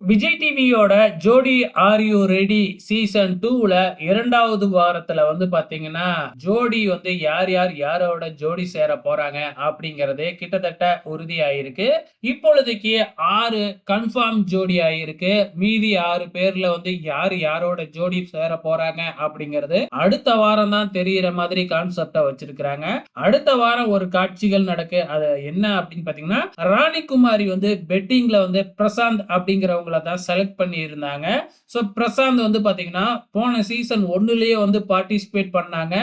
விஜய் டிவியோட ஜோடி are you ready season 2ல 2வது வாரத்துல பாத்தீங்கன்னா, ஜோடி யார் யார் யாரோட ஜோடி சேர போறாங்க அப்படிங்கிறது கிட்டத்தட்ட உறுதியாயிருக்கு. இப்பொழுதைக்கு 6 கன்ஃபார்ம் ஜோடி ஆயிருக்கு. மீதி 6 பேர்ல யார் யாரோட ஜோடி சேர போறாங்க அப்படிங்கிறது அடுத்த வாரம் தான் தெரியிற மாதிரி கான்செப்ட்ட வச்சிருக்காங்க. அடுத்த வாரம் ஒரு காட்சிகள் நடக்கு. அது என்ன அப்படின்னு பாத்தீங்கன்னா, ராணிகுமாரி பெட்டிங்ல பிரசாந்த் அப்படிங்கிறவங்கள தான் செலக்ட் பண்ணி இருந்தாங்க. சோ பிரசாந்த் பாத்தீங்கன்னா, போன சீசன் 1லயே பார்ட்டிசிபேட் பண்ணாங்க.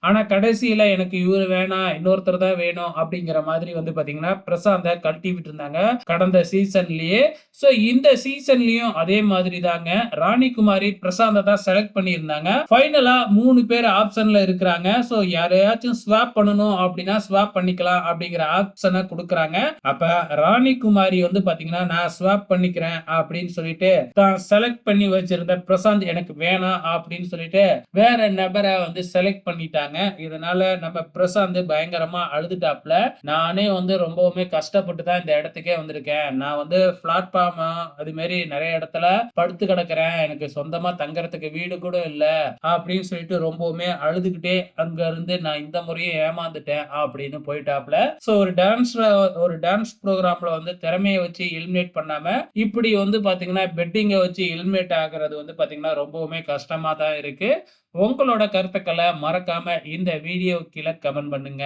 ஆனா கடைசியில எனக்கு இவரு வேணாம், இன்னொருத்தர் தான் வேணும் அப்படிங்கிற மாதிரி பாத்தீங்கன்னா, பிரசாந்த கழட்டி விட்டுருந்தாங்க கடந்த சீசன்லயே. சோ இந்த சீசன்லயும் அதே மாதிரி தாங்க. ராணிகுமாரி பிரசாந்த தான் செலக்ட் பண்ணியிருந்தாங்க. ஃபைனலா 3 பேர் ஆப்ஷன்ல இருக்கிறாங்க. சோ யாரையாச்சும் ஸ்வாப் பண்ணணும் அப்படின்னா ஸ்வாப் பண்ணிக்கலாம் அப்படிங்கிற ஆப்ஷனை குடுக்குறாங்க. அப்ப ராணிகுமாரி பாத்தீங்கன்னா, நான் ஸ்வாப் பண்ணிக்கிறேன் அப்படின்னு சொல்லிட்டு தான் செலக்ட் பண்ணி வச்சிருந்த பிரசாந்த் எனக்கு வேணாம் அப்படின்னு சொல்லிட்டு வேற நபரை செலக்ட் பண்ணிட்டாங்க. இதனால நம்ம பிரசாந்த் பயங்கரமா அழுதுட்டாப்ல. நானே ரொம்பவுமே கஷ்டப்பட்டு தான் இந்த இடத்துக்கே வந்திருக்கேன். நான் பிளாட்ஃபார்ம் அது மாதிரி நிறைய இடத்துல படுத்து கிடக்குறேன். எனக்கு சொந்தமா தங்கறதுக்கு வீடு கூட இல்ல அப்படின்னு சொல்லிட்டு ரொம்பவுமே அழுதுகிட்டே அங்க இருந்து நான் இந்த முறையும் ஏமாந்துட்டேன் அப்படின்னு போயிட்டாப்ல. சோ ஒரு டான்ஸ் ப்ரோக்ராம்ல திறமையை வச்சு எலிமினேட் பண்ணாம இப்படி பாத்தீங்கன்னா பெட்டிங்க வச்சு எலிமினேட் ஆகுறது பாத்தீங்கன்னா ரொம்பவுமே கஷ்டமா தான் இருக்கு. உங்களோட கருத்துக்களை மறக்காம இந்த வீடியோ கீழே கமெண்ட் பண்ணுங்க.